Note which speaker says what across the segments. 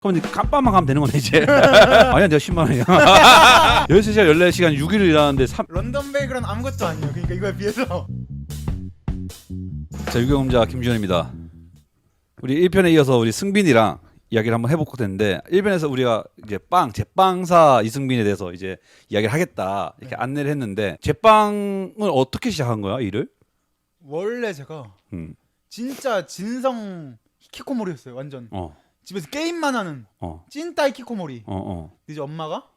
Speaker 1: 그럼 이제 깜빡만 가면 되는 거네 이제. 아니야 내가 10만 원이야. 13시간 14시간 6일을 일하는데
Speaker 2: 런던 베이글은 아무것도 아니에요. 그러니까 이거에 비해서.
Speaker 1: 자, 유경험자 김주현입니다. 우리 1편에 이어서 우리 승빈이랑 이야기를 한번 해보고 됐는데 1편에서 우리가 이제 제빵사 이승빈에 대해서 이제 이야기를 하겠다 이렇게 안내를 했는데 제빵을 어떻게 시작한 거야 일을?
Speaker 2: 원래 제가 진짜 진성 히키코모리였어요. 완전. 집에서 게임만 하는 찐따 히키코모리. 근데 이제 엄마가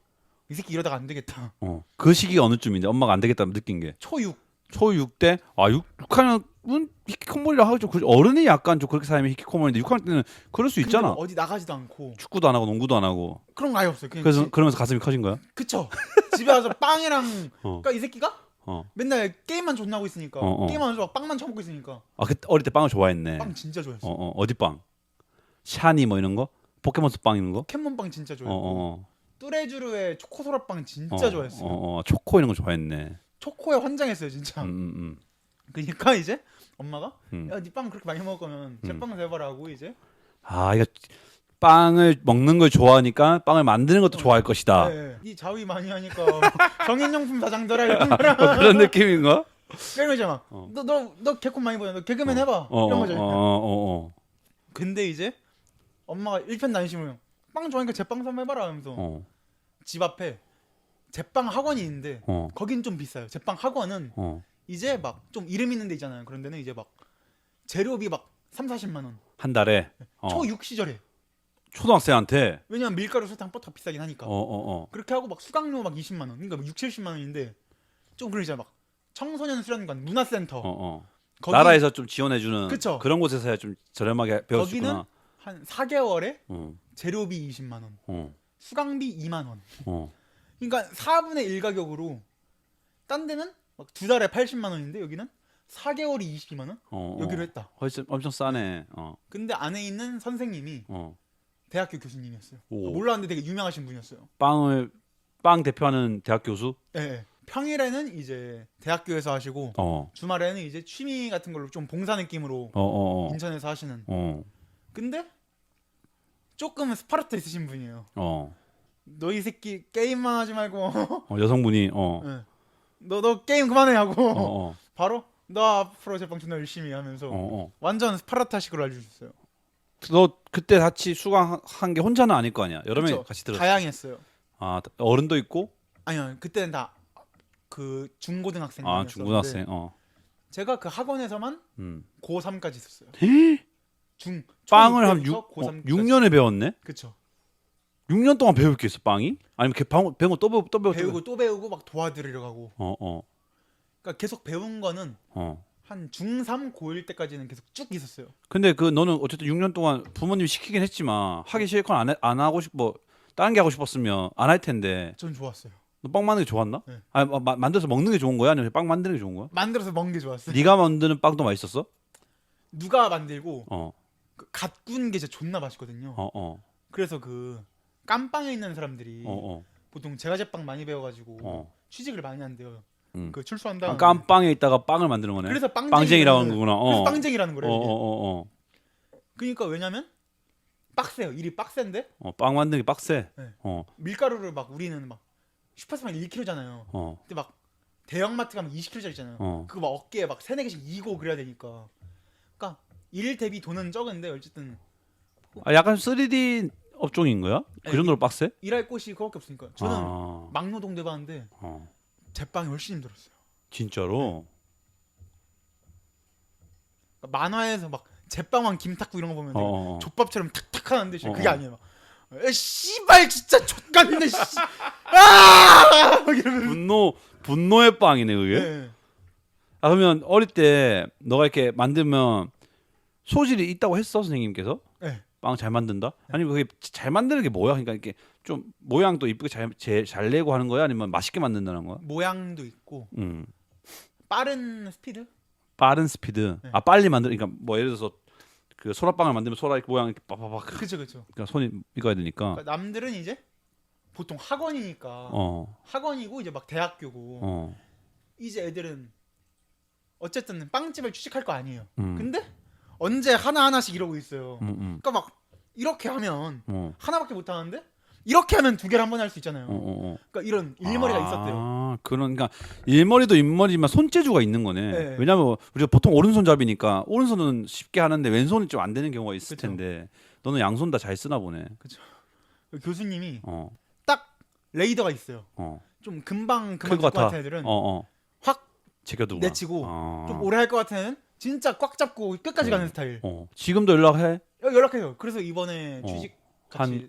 Speaker 2: 이 새끼 이러다가 안 되겠다.
Speaker 1: 그 시기가 어느 쯤인데 엄마가 안 되겠다 느낀 게
Speaker 2: 초6.
Speaker 1: 초6 때? 6학년은 히키코모리라 하죠. 어른이 약간 좀 그렇게 살면 히키코모리인데 6학년 때는 그럴 수 있잖아.
Speaker 2: 어디 나가지도 않고
Speaker 1: 축구도 안 하고 농구도 안 하고.
Speaker 2: 그런 거 아예 없어요. 그냥
Speaker 1: 그래서 그러면서 가슴이 커진 거야?
Speaker 2: 그쵸. 집에 와서 빵이랑 그러니까 이 새끼가
Speaker 1: 어.
Speaker 2: 맨날 게임만 존나 하고 있으니까 게임하면서 막 빵만 처먹고 있으니까
Speaker 1: 그때 어릴 때 빵을 좋아했네.
Speaker 2: 빵 진짜 좋아했어.
Speaker 1: 어디 빵? 샤니 뭐 이런 거? 포켓몬스 빵 이런 거?
Speaker 2: 포켓몬빵 진짜 좋아했고 뚜레쥬르의 초코소라빵 진짜 좋아했어요.
Speaker 1: 초코 이런 거 좋아했네.
Speaker 2: 초코에 환장했어요 진짜. 그러니까 이제 엄마가 야, 네 빵 그렇게 많이 먹을 거면 제빵 해봐라 하고 이제
Speaker 1: 이거 빵을 먹는 걸 좋아하니까 빵을 만드는 것도 좋아할 것이다.
Speaker 2: 네. 네 자위 많이 하니까 성인용품 사장들아 이런 거랑
Speaker 1: 그런 느낌인가?
Speaker 2: 이런 거죠 막. 너 개콘 많이 보냐? 너 개그맨 해봐. 이런 거죠. 근데 이제 엄마가 일편단심을 빵 좋아하니까 제빵 좀 해봐라 하면서 집 앞에 제빵 학원이 있는데 거긴 좀 비싸요. 제빵 학원은 이제 막 좀 이름 있는 데 있잖아요. 그런 데는 이제 막 재료비 막 3-40만 원.
Speaker 1: 한 달에
Speaker 2: 초6 시절에.
Speaker 1: 초등학생한테
Speaker 2: 왜냐면 밀가루, 설탕, 버터 비싸긴 하니까. 그렇게 하고 막 수강료 막 20만 원. 그러니까 6-70만 원인데 좀 그러잖아. 막 청소년 수련관, 문화센터. 거기,
Speaker 1: 나라에서 좀 지원해주는
Speaker 2: 그쵸?
Speaker 1: 그런 곳에서야 좀 저렴하게 배울 수 있구나.
Speaker 2: 거기는 한 4개월에 재료비 20만 원, 수강비 2만 원. 그러니까 4분의 1 가격으로 딴 데는 막 2달에 80만 원인데 여기는 4개월이 22만 원? 여기로 했다.
Speaker 1: 훨씬 엄청 싸네.
Speaker 2: 근데 안에 있는 선생님이 대학교 교수님이었어요.
Speaker 1: 오.
Speaker 2: 몰랐는데 되게 유명하신 분이었어요.
Speaker 1: 빵 대표하는 대학 교수?
Speaker 2: 네. 평일에는 이제 대학교에서 하시고 주말에는 이제 취미 같은 걸로 좀 봉사 느낌으로 인천에서 하시는. 근데 조금 스파르타 있으신 분이에요. 너 이 새끼 게임만 하지 말고
Speaker 1: 여성분이
Speaker 2: 네. 너 게임 그만해 하고 바로 너 앞으로 제빵 존나 열심히 하면서 완전 스파르타식으로 알려주셨어요.
Speaker 1: 너 그때 같이 수강한 게 혼자는 아닐 거 아니야. 여러 명이 같이 들었어.
Speaker 2: 다양했어요.
Speaker 1: 어른도 있고?
Speaker 2: 아니요, 그때는 다 그 중고등학생이었는데
Speaker 1: 중고등학생.
Speaker 2: 제가 그 학원에서만 고3까지 있었어요.
Speaker 1: 빵을 한 6년을 배웠네?
Speaker 2: 그쵸.
Speaker 1: 6년 동안 배울 게 있어 빵이? 아니면 배운 거 또
Speaker 2: 배우고 또 배우고 막 도와드리러 가고. 그러니까 계속 배운 거는 한 중3 고1 때까지는 계속 쭉 있었어요.
Speaker 1: 근데 너는 어쨌든 6년 동안 부모님이 시키긴 했지만 하기 싫거나 안 하고 싶어 다른 게 하고 싶었으면 안 할 텐데.
Speaker 2: 전 좋았어요.
Speaker 1: 너 빵 만드는 게 좋았나?
Speaker 2: 네.
Speaker 1: 만들어서 먹는 게 좋은 거야? 아니면 빵 만드는 게 좋은 거야?
Speaker 2: 만들어서 먹는 게 좋았어요.
Speaker 1: 네가 만드는 빵도 맛있었어?
Speaker 2: 누가 만들고 그 갓 구운 게 진짜 존나 맛있거든요. 그래서 그 깜빵에 있는 사람들이 보통 제과 제빵 많이 배워가지고 취직을 많이 한대요. 그 출소한다.
Speaker 1: 깜빵에 있다가 빵을 만드는 거네.
Speaker 2: 그래서
Speaker 1: 빵쟁이라고 하는 거구나.
Speaker 2: 그래서 빵쟁이라는 거래요. 그러니까 왜냐면 빡세요. 일이 빡센데.
Speaker 1: 빵 만드는 게 빡세.
Speaker 2: 네. 밀가루를 막 우리는 막 슈퍼스만 1kg잖아요. 근데 막 대형마트 가면 20kg짜리 있잖아요. 그거 막 어깨에 막 3-4개씩 이고 그래야 되니까. 그러니까 일 대비 돈은 적은데 어쨌든
Speaker 1: 약간 3D 업종인 거야? 그 정도로 빡세?
Speaker 2: 일할 곳이 그거밖에 없으니까. 저는 막노동 돼봤는데 제빵이 훨씬 힘들었어요.
Speaker 1: 진짜로?
Speaker 2: 그러니까 만화에서 막 제빵왕 김탁구 이런 거 보면 족밥처럼 탁탁 하는데 그게 아니에요. 막 씨발 진짜 족같네 씨.
Speaker 1: 분노의 빵이네 그게.
Speaker 2: 네.
Speaker 1: 그러면 어릴 때 너가 이렇게 만들면 소질이 있다고 했어 선생님께서?
Speaker 2: 네.
Speaker 1: 빵 잘 만든다? 아니면 그게 잘 만드는 게 뭐야? 그러니까 이렇게 좀 모양도 이쁘게 잘 내고 하는 거야? 아니면 맛있게 만든다는 거야?
Speaker 2: 모양도 있고 빠른 스피드?
Speaker 1: 빠른 스피드.
Speaker 2: 네.
Speaker 1: 빨리 만들. 그러니까 뭐 예를 들어서 그 소라빵을 만들면 소라 이렇게 모양 이렇게 빠바박.
Speaker 2: 그쵸.
Speaker 1: 그러니까 손이 익어야 되니까.
Speaker 2: 그러니까 남들은 이제 보통 학원이니까 학원이고 이제 막 대학교고 이제 애들은 어쨌든 빵집을 취직할 거 아니에요. 근데 언제 하나하나씩 이러고 있어요. 그러니까 막 이렇게 하면 하나밖에 못 하는데 이렇게 하면 두 개를 한 번에 할 수 있잖아요. 그러니까 이런 일머리가 있었대요.
Speaker 1: 그러니까 일머리도 일머리지만 손재주가 있는 거네.
Speaker 2: 네.
Speaker 1: 왜냐면 우리가 보통 오른손잡이니까 오른손은 쉽게 하는데 왼손이 좀 안 되는 경우가 있을
Speaker 2: 그쵸.
Speaker 1: 텐데 너는 양손 다 잘 쓰나 보네.
Speaker 2: 그렇죠. 교수님이
Speaker 1: 어.
Speaker 2: 딱 레이더가 있어요.
Speaker 1: 어.
Speaker 2: 좀 금방
Speaker 1: 클 것
Speaker 2: 될것
Speaker 1: 같아.
Speaker 2: 같은 애들은
Speaker 1: 확 제껴두고
Speaker 2: 내치고 좀 오래 할 것 같은 애는 진짜 꽉 잡고 끝까지 가는 스타일.
Speaker 1: 지금도 연락해?
Speaker 2: 연락해요. 그래서 이번에 취직 같이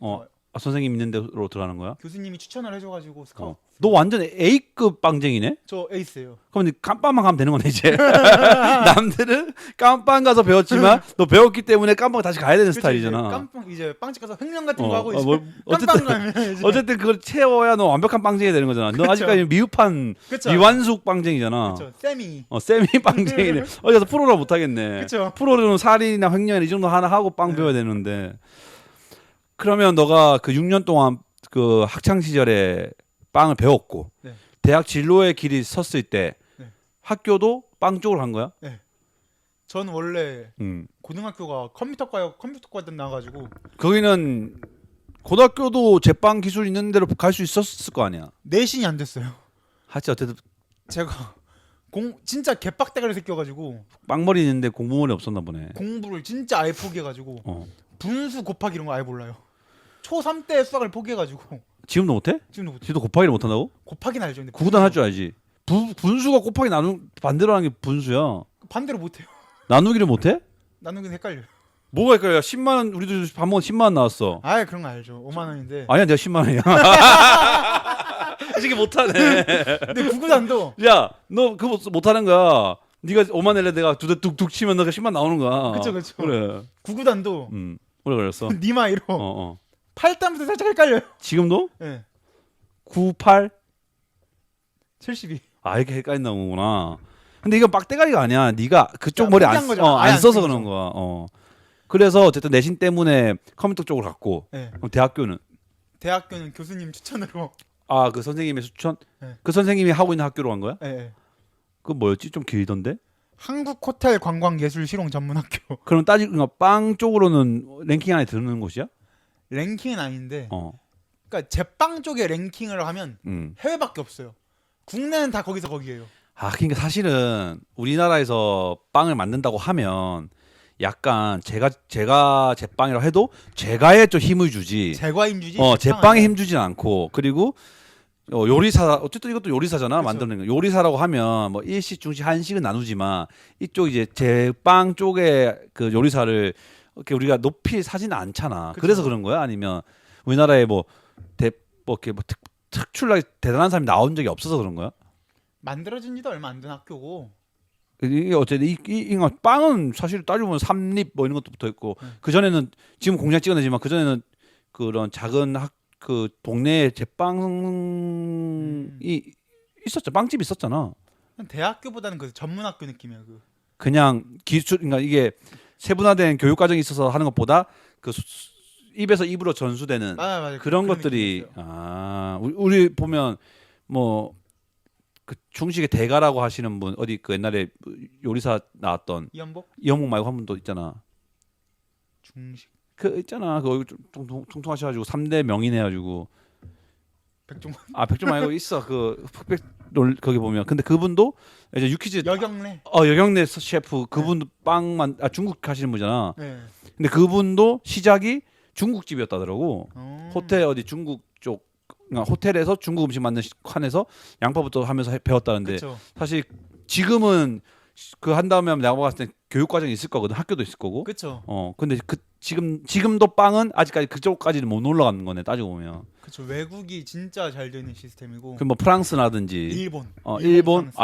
Speaker 1: 선생님 있는 데로 들어가는 거야?
Speaker 2: 교수님이 추천을 해줘가지고 스카우트.
Speaker 1: 너 완전 A급 빵쟁이네?
Speaker 2: 저 에이스예요.
Speaker 1: 그럼 깜빵만 가면 되는 거네 이제. 남들은 깜빵 가서 배웠지만 너 배웠기 때문에 깜빵 다시 가야 되는 스타일이잖아.
Speaker 2: 깜빵 이제 빵집 가서 횡령 같은 거 하고 이제
Speaker 1: 어쨌든
Speaker 2: 깜빵 가면 이제.
Speaker 1: 어쨌든 그걸 채워야 너 완벽한 빵쟁이 되는 거잖아. 너
Speaker 2: 그쵸.
Speaker 1: 아직까지 미흡한
Speaker 2: 그쵸.
Speaker 1: 미완숙 빵쟁이잖아.
Speaker 2: 그렇죠. 세미.
Speaker 1: 세미 빵쟁이네. 어디서 프로라 못 하겠네.
Speaker 2: 그쵸.
Speaker 1: 프로는 살인이나 횡령 이 정도 하나 하고 빵 배워야 되는데. 그러면 너가 그 6년 동안 그 학창 시절에 빵을 배웠고 대학 진로의 길이 섰을 때 학교도 빵 쪽으로 간 거야?
Speaker 2: 네. 전 원래 고등학교가 컴퓨터과에 나와가지고
Speaker 1: 거기는 고등학교도 제빵 기술 있는 데로 갈 수 있었을 거 아니야?
Speaker 2: 내신이 안 됐어요.
Speaker 1: 하여튼 어쨌든
Speaker 2: 제가 진짜 개빡대가리 새껴가지고
Speaker 1: 빵머리 있는데 공부머리 없었나 보네.
Speaker 2: 공부를 진짜 아예 포기해가지고 분수 곱하기 이런 거 아예 몰라요. 초3 때 수학을 포기해가지고
Speaker 1: 지금도 못해?
Speaker 2: 지금도 못해.
Speaker 1: 지금도 곱하기를 못한다고?
Speaker 2: 곱하기는 알죠. 근데
Speaker 1: 구구단 할 줄 알지. 분수가 곱하기 반대로 하는 게 분수야.
Speaker 2: 반대로 못해요.
Speaker 1: 나누기를 못해?
Speaker 2: 나누기는 헷갈려요.
Speaker 1: 뭐가 헷갈려? 10만 원 우리도 밥 먹은 10만 원 나왔어.
Speaker 2: 아 그런 거 알죠. 5만 원인데.
Speaker 1: 아니야 내가 10만 원이야. 이게 못하네.
Speaker 2: 근데 구구단도
Speaker 1: 야 너 그거 못하는 거야. 네가 5만 낼래 내가 두 대 뚝뚝 치면 너가 10만 나오는 거야.
Speaker 2: 그쵸.
Speaker 1: 그래.
Speaker 2: 구구단도
Speaker 1: 오래 걸렸어.
Speaker 2: 니마이로 8단부터 살짝 헷갈려요.
Speaker 1: 지금도?
Speaker 2: 네.
Speaker 1: 98?
Speaker 2: 72.
Speaker 1: 이렇게 헷갈린다 거구나. 근데 이건 빡대가리가 아니야. 네가 그쪽 머리 안
Speaker 2: 안
Speaker 1: 써서 그런 거야. 그래서 어쨌든 내신 때문에 컴퓨터 쪽으로 갔고. 그럼 대학교는
Speaker 2: 교수님 추천으로.
Speaker 1: 그 선생님의 추천?
Speaker 2: 네.
Speaker 1: 그 선생님이 하고 있는 학교로 간 거야?
Speaker 2: 네.
Speaker 1: 그 뭐였지? 좀 길던데?
Speaker 2: 한국호텔관광예술실용전문학교.
Speaker 1: 그럼 따지면 빵 쪽으로는 랭킹 안에 드는 곳이야?
Speaker 2: 랭킹은 아닌데. 그러니까 제빵 쪽에 랭킹을 하면 해외밖에 없어요. 국내는 다 거기서 거기예요.
Speaker 1: 그러니까 사실은 우리나라에서 빵을 만든다고 하면 약간 제가 제빵이라고 해도 제가에 좀 힘을 주지.
Speaker 2: 제과 힘주지.
Speaker 1: 제빵에 힘 주진 않고 그리고 요리사 어쨌든 이것도 요리사잖아. 그쵸. 만드는 거. 요리사라고 하면 뭐 일식, 중식, 한식은 나누지만 이쪽 이제 제빵 쪽에 그 요리사를 이렇게 우리가 높이 사지는 않잖아.
Speaker 2: 그쵸.
Speaker 1: 그래서 그런 거야? 아니면 우리나라에 이렇게 특출나게 대단한 사람이 나온 적이 없어서 그런 거야?
Speaker 2: 만들어진 지도 얼마 안 된 학교고.
Speaker 1: 이게 어쨌든 이 빵은 사실 따지고 보면 삼립 뭐 이런 것도 붙어 있고 그 전에는 지금 공장 찍어내지만 그 전에는 그런 작은 그 동네에 제빵이 있었죠. 빵집 있었잖아.
Speaker 2: 대학교보다는 그 전문학교 느낌이야.
Speaker 1: 그냥 기술 그러니까 이게 세분화된 교육 과정이 있어서 하는 것보다 그 입에서 입으로 전수되는
Speaker 2: 맞아.
Speaker 1: 그런 것들이 우리 보면 뭐 그 중식의 대가라고 하시는 분 어디 그 옛날에 요리사 나왔던
Speaker 2: 이연복
Speaker 1: 말고 한 분도 있잖아.
Speaker 2: 중식
Speaker 1: 그 있잖아. 그 얼굴 좀 통통하셔가지고 3대 명인 해가지고
Speaker 2: 백종원.
Speaker 1: 백종원 말고 있어. 그 흑백 거기 보면 근데 그분도 이제 유퀴즈
Speaker 2: 여경래
Speaker 1: 여경래 셰프 그분도 빵만 중국 하시는 분이잖아.
Speaker 2: 네.
Speaker 1: 근데 그분도 시작이 중국집이었다더라고. 호텔 어디 중국 쪽 그러니까 호텔에서 중국 음식 만드는 칸에서 양파부터 하면서 배웠다는데
Speaker 2: 그쵸.
Speaker 1: 사실 지금은 그 한 다음에 하면 내가 봤을 때 교육 과정이 있을 거거든. 학교도 있을 거고.
Speaker 2: 그렇죠.
Speaker 1: 근데 지금도 빵은 아직까지 그쪽까지는 못 올라가는 거네. 따지고 보면.
Speaker 2: 그렇죠. 외국이 진짜 잘 되는 시스템이고.
Speaker 1: 그 뭐 프랑스라든지
Speaker 2: 일본.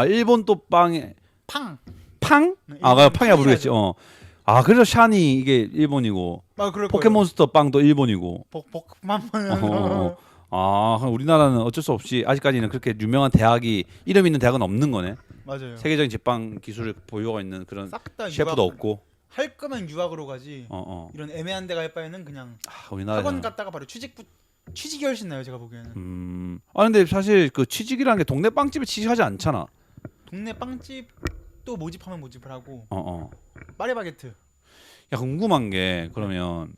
Speaker 1: 일본 또 빵에
Speaker 2: 팡.
Speaker 1: 네, 팡이야 모르겠지. 그래서 샤니 이게 일본이고. 포켓몬스터 빵도 일본이고.
Speaker 2: 포켓몬.
Speaker 1: 그럼 우리나라는 어쩔 수 없이 아직까지는 그렇게 유명한 대학이 이름 있는 대학은 없는 거네.
Speaker 2: 맞아요.
Speaker 1: 세계적인 제빵 기술을 보유하고 있는 그런 셰프도 없고.
Speaker 2: 할 거면 유학으로 가지. 이런 애매한 데 갈 바에는 그냥 학원 갔다가 바로 취직이 훨씬 나요. 제가 보기에는.
Speaker 1: 근데 사실 그 취직이라는 게 동네 빵집에 취직하지 않잖아.
Speaker 2: 동네 빵집도 모집하면 모집을 하고.
Speaker 1: 어.
Speaker 2: 파리바게트.
Speaker 1: 야 궁금한 게 그러면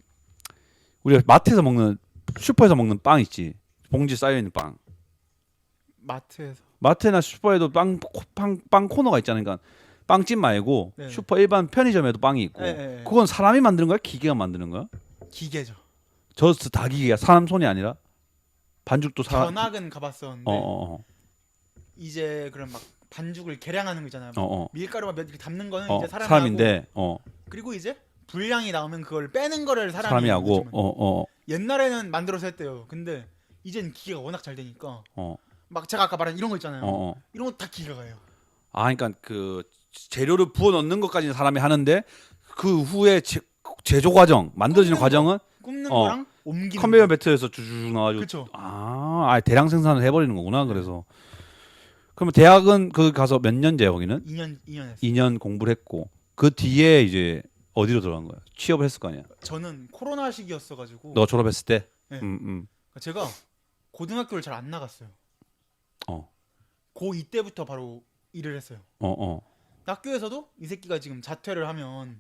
Speaker 1: 우리가 마트에서 먹는 슈퍼에서 먹는 빵 있지. 봉지 쌓여 있는 빵. 마트나 슈퍼에도 빵 코너가 있잖아요. 그러니까 빵집 말고
Speaker 2: 네.
Speaker 1: 슈퍼 일반 편의점에도 빵이 있고.
Speaker 2: 네.
Speaker 1: 그건 사람이 만드는 거야? 기계가 만드는 거야?
Speaker 2: 기계죠.
Speaker 1: 저스트 다 기계야. 사람 손이 아니라. 반죽도 사람.
Speaker 2: 견학은 가봤었는데 이제 그런 막 반죽을 계량하는 거 있잖아요. 밀가루가 몇 이렇게 담는 거는 이제
Speaker 1: 사람인데.
Speaker 2: 그리고 이제 분량이 나오면 그걸 빼는 거를
Speaker 1: 사람이 하고.
Speaker 2: 옛날에는 만들어서 했대요. 근데 이젠 기계가 워낙 잘 되니까 막 제가 아까 말한 이런 거 있잖아요. 이런 거 다 기계가 해요.
Speaker 1: 아, 그러니까 그 재료를 부어 넣는 것까지는 사람이 하는데 그 후에 제조 과정, 만들어지는 과정은
Speaker 2: 굽는 거랑 옮기는
Speaker 1: 컨베이어 벨트에서 쭉쭉 나와가지고.
Speaker 2: 그렇죠.
Speaker 1: 대량 생산을 해버리는 거구나. 그래서 그러면 대학은 그 가서 몇 년제 거기는?
Speaker 2: 2년 했어요.
Speaker 1: 2년 공부를 했고 그 뒤에 이제 어디로 들어간 거야? 취업을 했을 거 아니야?
Speaker 2: 저는 코로나 시기였어가지고.
Speaker 1: 너 졸업했을 때?
Speaker 2: 네. 제가 고등학교를 잘 안 나갔어요. 고2 때부터 바로 일을 했어요. 학교에서도 이 새끼가 지금 자퇴를 하면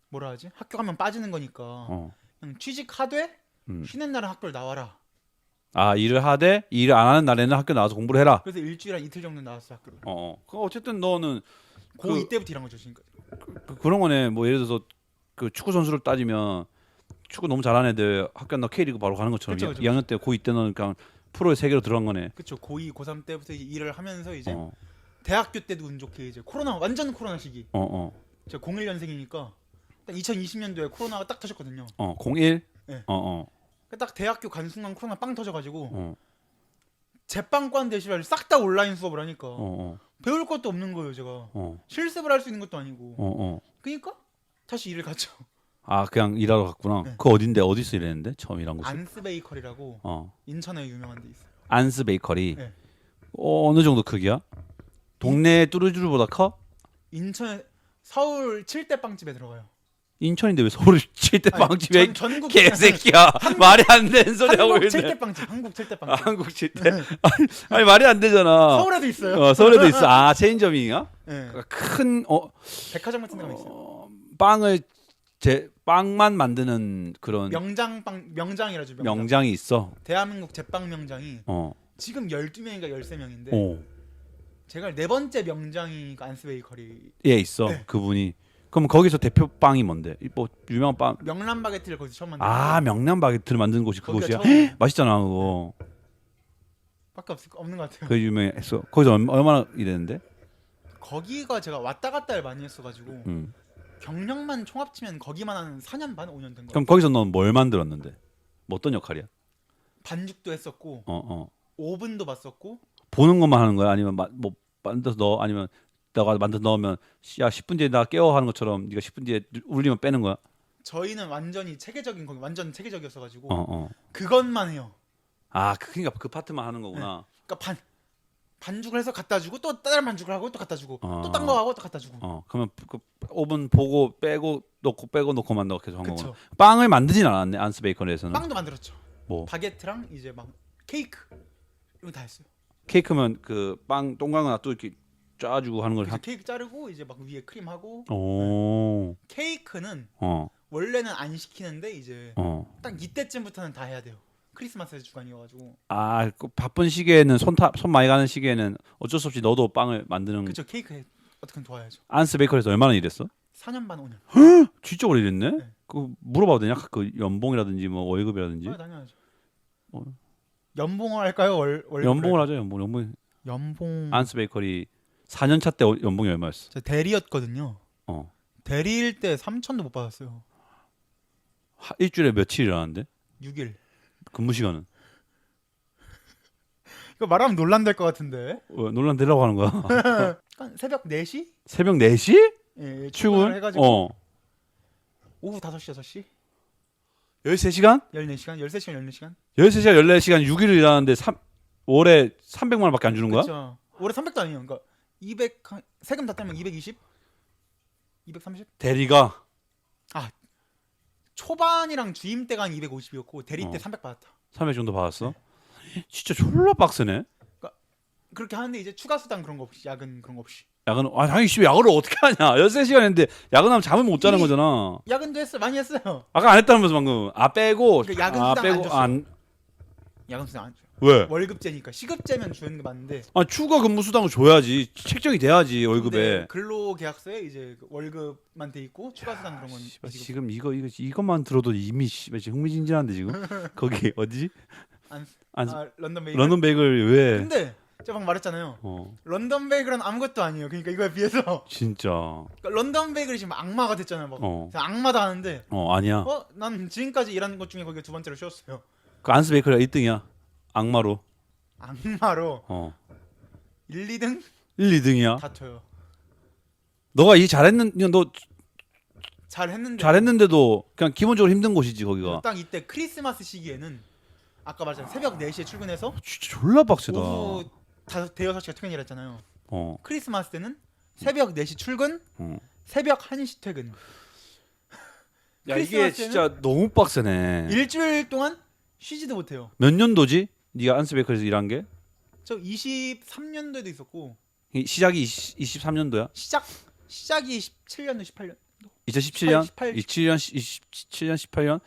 Speaker 2: 뭐라 하지? 학교 가면 빠지는 거니까 그냥 취직하되 쉬는 날은 학교를 나와라.
Speaker 1: 아, 일을 하되 일을 안 하는 날에는 학교 나와서 공부를 해라.
Speaker 2: 그래서 일주일에 한 이틀 정도 나왔어 학교를.
Speaker 1: 그 어쨌든 너는
Speaker 2: 고2 때부터 일한 거죠 지금까지.
Speaker 1: 그런 거네. 뭐 예를 들어서 그 축구 선수를 따지면 축구 너무 잘하는 애들 학교 나 K리그 바로 가는 것처럼.
Speaker 2: 그쵸.
Speaker 1: 2학년 때 고2 때는 그냥 프로의 세계로 들어간 거네.
Speaker 2: 그렇죠. 고2, 고3 때부터 이제 일을 하면서 이제 대학교 때도 운 좋게 이제 완전 코로나 시기. 제가 01년생이니까 딱 2020년도에 코로나가 딱 터졌거든요.
Speaker 1: 01?
Speaker 2: 네. 딱 대학교 간 순간 코로나 빵 터져가지고 제빵관 대시를 싹 다 온라인 수업을 하니까 배울 것도 없는 거예요 제가. 실습을 할 수 있는 것도 아니고. 그러니까 다시 일을 갔죠.
Speaker 1: 아, 그냥 일하러 갔구나.
Speaker 2: 네.
Speaker 1: 그 어딘데? 어디서 일했는데? 처음 일한 곳이?
Speaker 2: 안스 베이커리라고 인천에 유명한 데 있어요.
Speaker 1: 안스 베이커리.
Speaker 2: 네.
Speaker 1: 어느 정도 크기야? 동네 뚜루쥬르보다 커?
Speaker 2: 인천 서울 7대 빵집에 들어가요.
Speaker 1: 인천인데 왜 서울 7대 빵집에
Speaker 2: 전국
Speaker 1: 개새끼야. 말이 안 되는 소리 하고
Speaker 2: 한국
Speaker 1: 있네.
Speaker 2: 7대 빵집. 한국 7대 빵집.
Speaker 1: 한국 7대? 아니 말이 안 되잖아.
Speaker 2: 서울에도 있어요.
Speaker 1: 서울에도 있어. 아, 체인점이야?
Speaker 2: 네.
Speaker 1: 큰
Speaker 2: 백화점 같은 데가 있어요.
Speaker 1: 빵을 빵만 만드는 그런
Speaker 2: 명장이라죠.
Speaker 1: 명장이 있어.
Speaker 2: 대한민국 제빵 명장이 지금 12명인가 13명인데 제가 네 번째 명장이 안스 베이커리.
Speaker 1: 예, 있어. 네. 그분이. 그럼 거기서 대표 빵이 뭔데? 뭐 유명한 빵?
Speaker 2: 명란 바게트를 거기서 처음 만든.
Speaker 1: 아, 명란 바게트를 만드는 곳이 그곳이야? 맛있잖아 그거.
Speaker 2: 밖에 없는 것 같아요.
Speaker 1: 그 유명했어. 거기서 얼마나 일했는데?
Speaker 2: 거기가 제가 왔다 갔다를 많이 했어가지고 경력만 총 합치면 거기만 한 4년 반 5년 된 거.
Speaker 1: 그럼 거기서 넌 뭘 만들었는데? 뭐 어떤 역할이야?
Speaker 2: 반죽도 했었고 오븐도 봤었고.
Speaker 1: 보는 것만 하는 거야? 아니면 뭐 만들어서 넣어? 아니면 너가 만들어 넣으면 야 10분 뒤에 나 깨워 하는 것처럼 네가 10분 뒤에 울리면 빼는 거야?
Speaker 2: 저희는 완전히 체계적인 거기 완전 체계적이었어가지고 그것만 해요.
Speaker 1: 아, 그러니까 그 파트만 하는 거구나.
Speaker 2: 네. 그러니까 반죽을 해서 갖다 주고 또 다른 반죽을 하고 또 갖다 주고 또 딴 거 하고 또 갖다 주고.
Speaker 1: 그러면 그 오븐 보고 빼고 넣고 빼고 넣고만 넣고 계속 한 거구나. 빵을 만들진 않았네 안스 베이커리에서는.
Speaker 2: 빵도 만들었죠.
Speaker 1: 뭐
Speaker 2: 바게트랑 이제 막 케이크 이런 거 다 했어요.
Speaker 1: 케이크면 그 빵 동그란 거 또 이렇게 짜주고 하는 걸.
Speaker 2: 케이크 자르고 이제 막 위에 크림 하고. 케이크는 원래는 안 시키는데 이제 딱 이때쯤부터는 다 해야 돼요. 크리스마스 주간이어가지고.
Speaker 1: 아, 그 바쁜 시기에는 손 많이 가는 시기에는 어쩔 수 없이 너도 빵을 만드는.
Speaker 2: 그렇죠. 케이크 어떻게든 도와야죠.
Speaker 1: 안스 베이커리에서 얼마나 일했어?
Speaker 2: 4년 반 5년.
Speaker 1: 진짜 오래 일했네.
Speaker 2: 네.
Speaker 1: 그 물어봐도 되냐? 그 연봉이라든지 뭐 월급이라든지.
Speaker 2: 당연하죠. 연봉을 할까요?
Speaker 1: 연봉을 하죠. 연봉. 안스 베이커리 4년 차 때 연봉이 얼마였어?
Speaker 2: 저 대리였거든요. 대리일 때 3천도 못 받았어요.
Speaker 1: 일주일에 며칠 일하는데?
Speaker 2: 6일.
Speaker 1: 근무 시간은?
Speaker 2: 이거 말하면 논란될 것 같은데.
Speaker 1: 논란되려고 하는 거야?
Speaker 2: 새벽 4시?
Speaker 1: 새벽 4시?
Speaker 2: 예,
Speaker 1: 출근?
Speaker 2: 해가지고 오후 5시, 6시?
Speaker 1: 13시간?
Speaker 2: 14시간? 13시간, 14시간?
Speaker 1: 13시간, 14시간 6일을 일하는데 월에 300만 원밖에 안 주는 거야?
Speaker 2: 그렇죠. 월에 300도 아니에요. 그러니까 200 세금 다 떼면 220? 230?
Speaker 1: 대리가?
Speaker 2: 아, 초반이랑 주임 때가 한 250이었고 대리 때 300 받았다.
Speaker 1: 300 정도 받았어? 네. 진짜 졸라 빡세네.
Speaker 2: 그러니까 그렇게 하는데 이제 추가 수당 그런 거 없이 야근 그런 거 없이.
Speaker 1: 야근 당연히 씨 야근을 어떻게 하냐. 13시간 했는데 야근하면 잠을 못 자는
Speaker 2: 이미-
Speaker 1: 거잖아.
Speaker 2: 야근도 했어 많이 했어요.
Speaker 1: 아까 안 했다면서 방금. 빼고.
Speaker 2: 그러니까 야근 수당 안 줬어. 야근 수당 안 줘.
Speaker 1: 왜?
Speaker 2: 월급제니까 시급제면 주는 게 맞는데.
Speaker 1: 추가 근무 수당을 줘야지. 책정이 돼야지 월급에.
Speaker 2: 근데 근로계약서에 이제 그 월급만 돼 있고 추가 수당 그런 건
Speaker 1: 씨발,
Speaker 2: 미지급.
Speaker 1: 지금 이것만 들어도 이미 씨발 지금 흥미진진한데 지금. 거기 어디지?
Speaker 2: 런던 베이글.
Speaker 1: 런던 베이글 왜?
Speaker 2: 근데 제가 방금 말했잖아요. 런던 베이글은 아무것도 아니에요. 그러니까 이거에 비해서
Speaker 1: 진짜.
Speaker 2: 그러니까 런던 베이글이 지금 악마가 됐잖아요. 막
Speaker 1: 어.
Speaker 2: 악마다 하는데
Speaker 1: 아니야.
Speaker 2: 난 지금까지 일하는 것 중에 거기가 두 번째로 쉬웠어요.
Speaker 1: 그 안스 베이커리가 1등이야. 악마로.
Speaker 2: 악마로 1, 2등
Speaker 1: 1, 2등이야.
Speaker 2: 다퉈요.
Speaker 1: 너가 너
Speaker 2: 잘했는데
Speaker 1: 잘했는데도 그냥 기본적으로 힘든 곳이지 거기가.
Speaker 2: 딱 이때 크리스마스 시기에는 아까 말했잖아요. 새벽 4시에 출근해서
Speaker 1: 진짜 졸라 빡세다.
Speaker 2: 오후 대여섯 시가 퇴근이라 했잖아요.
Speaker 1: 어.
Speaker 2: 크리스마스 때는 새벽 4시 출근, 새벽 1시 퇴근.
Speaker 1: 야 이게
Speaker 2: 크리스마스에는
Speaker 1: 진짜 너무 빡세네.
Speaker 2: 일주일 동안 쉬지도 못해요.
Speaker 1: 몇 년도지? 네가 안스 베이커리에서 일한 게?
Speaker 2: 저 23년도에도 있었고
Speaker 1: 시작이 23년도야?
Speaker 2: 시작이 17년도 18년.
Speaker 1: 2017년?
Speaker 2: 18,
Speaker 1: 27년 27년 18년?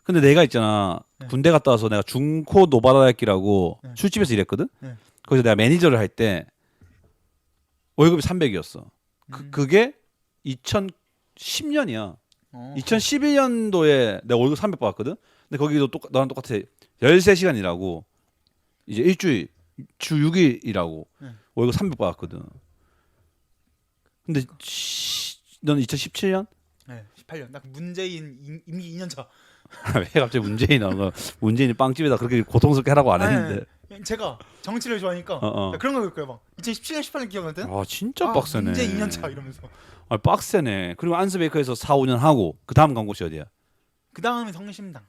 Speaker 1: 근데 내가 있잖아.
Speaker 2: 네.
Speaker 1: 군대 갔다 와서 내가 중코 노바라야끼라고
Speaker 2: 네.
Speaker 1: 술집에서 일했거든.
Speaker 2: 네.
Speaker 1: 거기서 내가 매니저를 할 때 월급이 300이었어. 그게 2010년이야. 2011년도에 내가 월급 300 받았거든. 근데 거기도 너랑 똑같아. 13시간 일하고 이제 일주일 주 6일 일하고 월급 300 받았거든. 근데 너는 2017년?
Speaker 2: 네, 18년. 나 문재인 임기 2년 차.
Speaker 1: 왜 갑자기 문재인 나온 거? 문재인이 빵집에다 그렇게 고통스럽게 하라고 안 했는데.
Speaker 2: 제가 정치를 좋아하니까 그런 거 그럴 거예요. 막 2017년 18년 기억날 때.
Speaker 1: 진짜 빡세네.
Speaker 2: 문재인 2년 차 이러면서.
Speaker 1: 빡세네. 그리고 안스베이커에서 4, 5년 하고 그 다음 간 곳이 어디야?
Speaker 2: 그 다음에 성심당.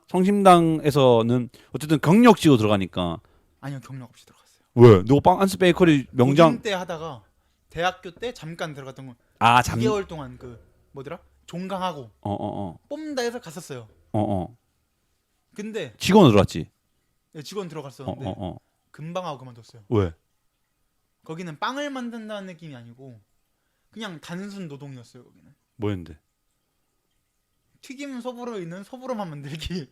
Speaker 1: 성심당에서는 어쨌든 경력직으로 들어가니까.
Speaker 2: 아니요, 경력 없이 들어갔어요.
Speaker 1: 왜? 너 안스베이커리 명장
Speaker 2: 고등 때 하다가 대학교 때 잠깐 들어갔던 건 2개월 동안 그 뭐더라? 종강하고 뽑는다 해서 갔었어요. 근데
Speaker 1: 직원으로 들어갔지.
Speaker 2: 직원 들어갔었는데 금방 하고 그만뒀어요.
Speaker 1: 왜?
Speaker 2: 거기는 빵을 만든다는 느낌이 아니고 그냥 단순 노동이었어요. 거기는
Speaker 1: 뭐였는데?
Speaker 2: 튀김 소보로 있는 소보로만 만들기.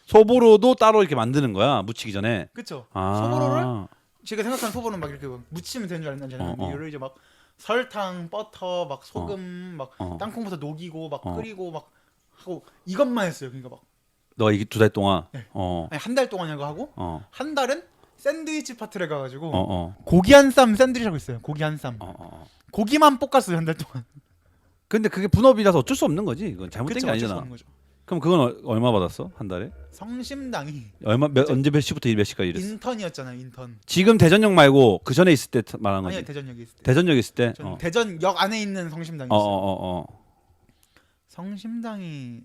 Speaker 1: 소보로도 따로 이렇게 만드는 거야 묻히기 전에.
Speaker 2: 그쵸. 소보로를 제가 생각한 소보로는 막 이렇게 묻히면 되는 줄 알았는데 이거를 이제 막 설탕, 버터, 막 소금, 막 땅콩부터 녹이고 막 끓이고 막 하고 이것만 했어요. 그러니까 막
Speaker 1: 너가 이게 2달 동안.
Speaker 2: 네. 아니, 한 달 동안 이거 하고 한 달은 샌드위치 파트를 가가지고 고기 한 쌈 샌드위치라고 있어요. 고기 한 쌈. 고기만 볶았어요 한 달 동안.
Speaker 1: 근데 그게 분업이라서 어쩔 수 없는 거지. 이건 잘못된
Speaker 2: 그쵸,
Speaker 1: 게
Speaker 2: 어쩔 수
Speaker 1: 아니잖아.
Speaker 2: 없는 거죠.
Speaker 1: 그럼 그건 얼마 받았어 한 달에?
Speaker 2: 성심당이
Speaker 1: 언제 몇 시부터 몇 시까지 일했어?
Speaker 2: 인턴이었잖아요. 인턴.
Speaker 1: 지금 대전역 말고 그 전에 있을 때 말하는 거지.
Speaker 2: 아니요, 대전역에 있을 때.
Speaker 1: 대전역에 있을 때.
Speaker 2: 저는 대전역 안에 있는 성심당이었어요. 성심당이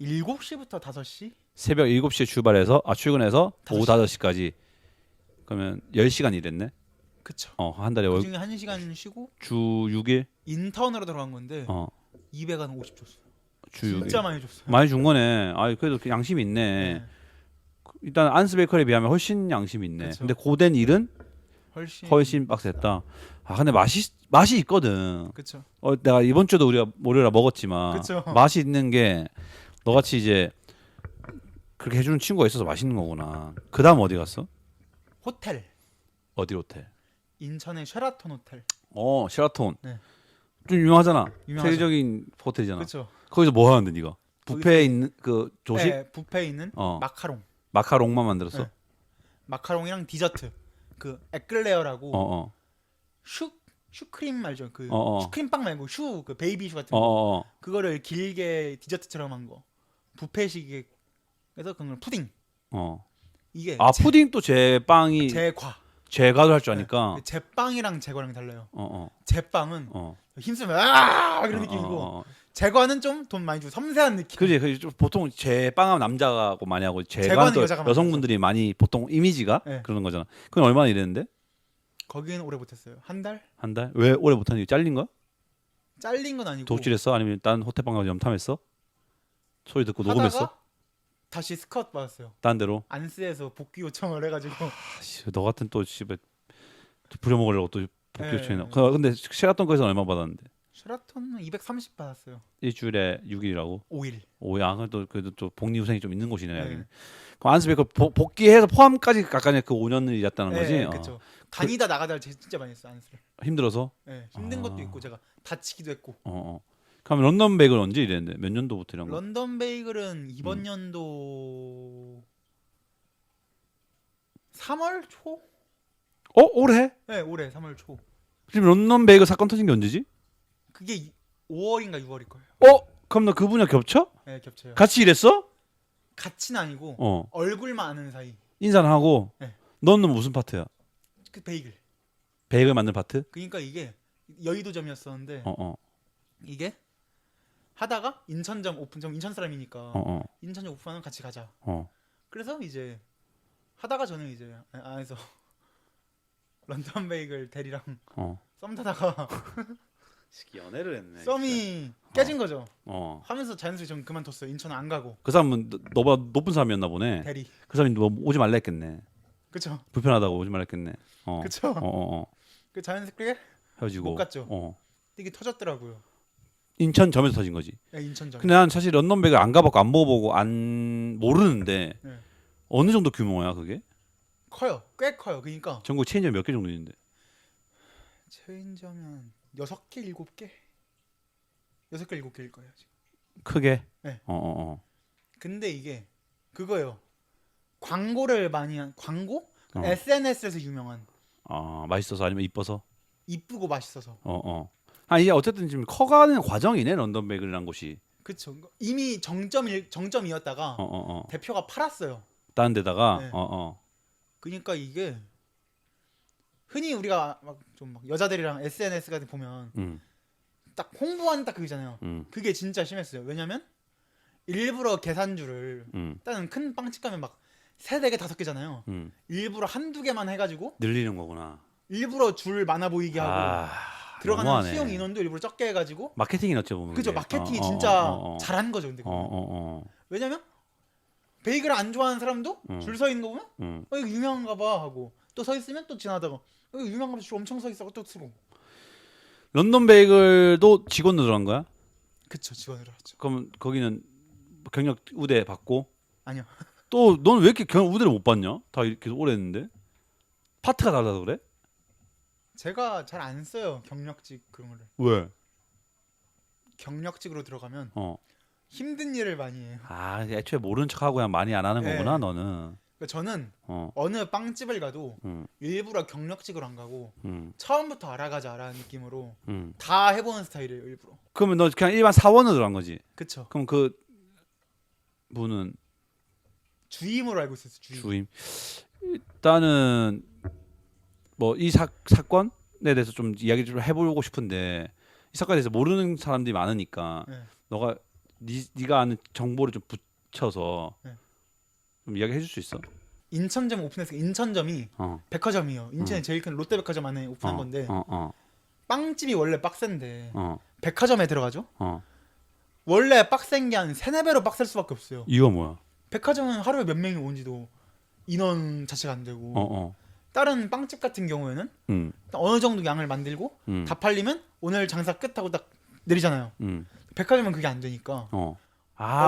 Speaker 2: 7시부터 5시?
Speaker 1: 새벽 7시에 출발해서 출근해서 오후
Speaker 2: 5시.
Speaker 1: 5시까지. 그러면 10시간 일했네.
Speaker 2: 그쵸.
Speaker 1: 한 달에
Speaker 2: 그중에 1시간 쉬고
Speaker 1: 주 6일.
Speaker 2: 인턴으로 들어간 건데 200원 50 줬어요.
Speaker 1: 주 6일.
Speaker 2: 진짜 많이 줬어요.
Speaker 1: 많이 준 거네. 그래도 양심이 있네.
Speaker 2: 네.
Speaker 1: 일단 안스 베이커리에 비하면 훨씬 양심이 있네.
Speaker 2: 그쵸.
Speaker 1: 근데 고된 일은 훨씬 빡셌다. 근데 맛이 있거든.
Speaker 2: 그쵸.
Speaker 1: 내가 이번 주도 우리가 월요일에 먹었지만
Speaker 2: 그쵸.
Speaker 1: 맛이 있는 게 너같이 이제 그렇게 해주는 친구가 있어서 맛있는 거구나. 그 다음 어디 갔어?
Speaker 2: 호텔.
Speaker 1: 어디 호텔?
Speaker 2: 인천의 쉐라톤 호텔.
Speaker 1: 쉐라톤.
Speaker 2: 네.
Speaker 1: 좀 유명하잖아.
Speaker 2: 유명하죠.
Speaker 1: 세계적인 호텔이잖아.
Speaker 2: 그쵸.
Speaker 1: 거기서 뭐 하는데 네가? 뷔페에 있는 그 조식?
Speaker 2: 네, 뷔페에 있는 마카롱.
Speaker 1: 마카롱만 만들었어?
Speaker 2: 네. 마카롱이랑 디저트. 그 에클레어라고 슈크림 알죠? 그 슈크림빵 말고 그 베이비 슈 같은 거. 그거를 길게 디저트처럼 한 거. 뷔페식에 그래서 그걸 푸딩. 이게
Speaker 1: 푸딩도 제 빵이 제과도 할 줄 아니까.
Speaker 2: 네. 제 빵이랑 제과랑 달라요.
Speaker 1: 어.
Speaker 2: 제 빵은 힘쓰면 이런 느낌이고 제과는 좀 돈 많이 주고 섬세한 느낌.
Speaker 1: 그지. 보통 제빵하면 남자가 많이 하고
Speaker 2: 제과는
Speaker 1: 또
Speaker 2: 여자가
Speaker 1: 여성분들이 많이 보통 이미지가
Speaker 2: 네.
Speaker 1: 그런 거잖아. 그건 얼마나 일했는데?
Speaker 2: 거기는 오래 못했어요. 한 달?
Speaker 1: 한 달? 왜 오래 못하는 게 잘린 거야?
Speaker 2: 잘린 건 아니고.
Speaker 1: 독질했어? 아니면 딴 호텔방 가서 염탐했어? 소리 듣고 녹음했어?
Speaker 2: 다시 스카우트 받았어요.
Speaker 1: 딴 데로?
Speaker 2: 안스에서 복귀 요청을 해가지고.
Speaker 1: 너 같은 또 집에 부려먹으려고 또 복귀 초에는. 근데 쉐라톤 거에서 얼마 받았는데?
Speaker 2: 쉐라톤은 230 받았어요.
Speaker 1: 일주일에 6일이라고?
Speaker 2: 5일.
Speaker 1: 5일. 아, 그래도 또 복리 후생이 좀 있는 곳이네.
Speaker 2: 네.
Speaker 1: 그럼 안스베이커 복귀해서 포함까지 가까이 그 5년을 일했다는 거지?
Speaker 2: 네, 그렇죠. 다니다 나가다 진짜 많이 했어요. 안스를.
Speaker 1: 힘들어서?
Speaker 2: 네, 힘든 것도 있고 제가 다치기도 했고.
Speaker 1: 그럼 런던 베이글 언제 일했는데? 몇 년도부터 이런 거?
Speaker 2: 런던 베이글은 이번 연도 3월 초?
Speaker 1: 올해?
Speaker 2: 네, 올해 3월 초.
Speaker 1: 지금 런던 베이글 사건 터진 게 언제지?
Speaker 2: 그게 5월인가 6월일 거예요.
Speaker 1: 그럼 너 그분이랑 겹쳐?
Speaker 2: 네, 겹쳐요.
Speaker 1: 같이 일했어?
Speaker 2: 같이는 아니고 얼굴만 아는 사이.
Speaker 1: 인사는 하고.
Speaker 2: 네.
Speaker 1: 너는 무슨 파트야?
Speaker 2: 그 베이글.
Speaker 1: 베이글 만든 파트?
Speaker 2: 그러니까 이게 여의도점이었었는데 이게 하다가 인천점 오픈점 인천 사람이니까 인천점 오픈하면 같이 가자. 그래서 이제 하다가 저는 이제 안에서 런던 베이글 대리랑 썸 타다가
Speaker 1: 연애를 했네.
Speaker 2: 썸이 깨진 거죠. 하면서 자연스레 전 그만뒀어요. 인천 안 가고.
Speaker 1: 그 사람은 너보다 높은 사람이었나 보네.
Speaker 2: 대리.
Speaker 1: 그 사람이 뭐 오지 말라 했겠네.
Speaker 2: 그쵸.
Speaker 1: 불편하다고 오지 말라 했겠네.
Speaker 2: 그쵸. 그 자연스럽게
Speaker 1: 헤어지고.
Speaker 2: 못 갔죠. 이게 터졌더라고요.
Speaker 1: 인천 점에서 터진 거지.
Speaker 2: 네, 인천점.
Speaker 1: 근데 난 사실 런던 베이글 안 가봤고 안 먹어보고 안 모르는데
Speaker 2: 네.
Speaker 1: 어느 정도 규모야 그게?
Speaker 2: 커요. 꽤 커요. 그러니까
Speaker 1: 전국 체인점 몇 개 정도 있는데?
Speaker 2: 체인점은 6개, 7개? 6개, 7개일 거예요 지금.
Speaker 1: 크게?
Speaker 2: 네.
Speaker 1: 근데
Speaker 2: 이게 그거예요. 광고를 많이 한 광고? SNS에서 유명한.
Speaker 1: 맛있어서 아니면 이뻐서?
Speaker 2: 이쁘고 맛있어서.
Speaker 1: 이게 어쨌든 지금 커가는 과정이네 런던 베이글이란 곳이.
Speaker 2: 그쵸. 이미 정점이었다가 대표가 팔았어요.
Speaker 1: 다른 데다가.
Speaker 2: 네. 그러니까 이게 흔히 우리가 막 여자들이랑 SNS 같은 데 보면 딱 홍보하는 딱 그거잖아요. 그게 진짜 심했어요. 왜냐면 일부러 계산주를 다른 큰 빵집 가면 막 3, 4개, 5개잖아요. 일부러 1, 2개만 해가지고
Speaker 1: 늘리는 거구나.
Speaker 2: 일부러 줄 많아 보이게 하고 들어가는
Speaker 1: 너무하네.
Speaker 2: 수용 인원도 일부러 적게 해가지고.
Speaker 1: 마케팅이 어찌 보면.
Speaker 2: 그죠. 마케팅이 진짜 잘한 거죠. 근데 왜냐면 베이글 안 좋아하는 사람도 줄 서 있는 거 보면 이거 유명한가 봐 하고 또 서 있으면 또 지나다가 이거 유명한 줄 엄청 서 있어 또 쓰고.
Speaker 1: 런던 베이글도 직원 들어간 거야?
Speaker 2: 그쵸. 직원으로 하죠.
Speaker 1: 그럼 거기는 경력 우대 받고?
Speaker 2: 아니요.
Speaker 1: 또 넌 왜 이렇게 경력 우대를 못 받냐? 다 이렇게 오래 했는데 파트가 달라서 그래?
Speaker 2: 제가 잘 안 써요 경력직 그런 거를.
Speaker 1: 왜?
Speaker 2: 경력직으로 들어가면 힘든 일을 많이 해요.
Speaker 1: 애초에 모르는 척하고 그냥 많이 안 하는 거구나
Speaker 2: 네.
Speaker 1: 너는.
Speaker 2: 그러니까 저는 어느 빵집을 가도 일부러 경력직으로 안 가고 처음부터 알아가자라는 느낌으로 다 해보는 스타일이에요 일부러.
Speaker 1: 그러면 너 그냥 일반 사원으로 들어간 거지?
Speaker 2: 그쵸.
Speaker 1: 그럼 그 분은
Speaker 2: 주임으로 알고 있었어요.
Speaker 1: 주임. 일단은 뭐 이 사건에 대해서 좀 이야기 좀 해보고 싶은데 이 사건에 대해서 모르는 사람들이 많으니까 너가 네가 아는 정보를 좀 붙여서 좀 이야기 해줄 수 있어?
Speaker 2: 인천점 오픈해서 인천점이 백화점이에요. 인천에 제일 큰 롯데백화점 안에 오픈한 건데 빵집이 원래 빡센데 백화점에 들어가죠? 원래 빡센 게 한 3, 4배로 빡셀 수밖에 없어요.
Speaker 1: 이거 뭐야?
Speaker 2: 백화점은 하루에 몇 명이 오는지도 인원 자체가 안 되고 다른 빵집 같은 경우에는 어느 정도 양을 만들고 다 팔리면 오늘 장사 끝하고 딱 내리잖아요. 백화점은 그게 안 되니까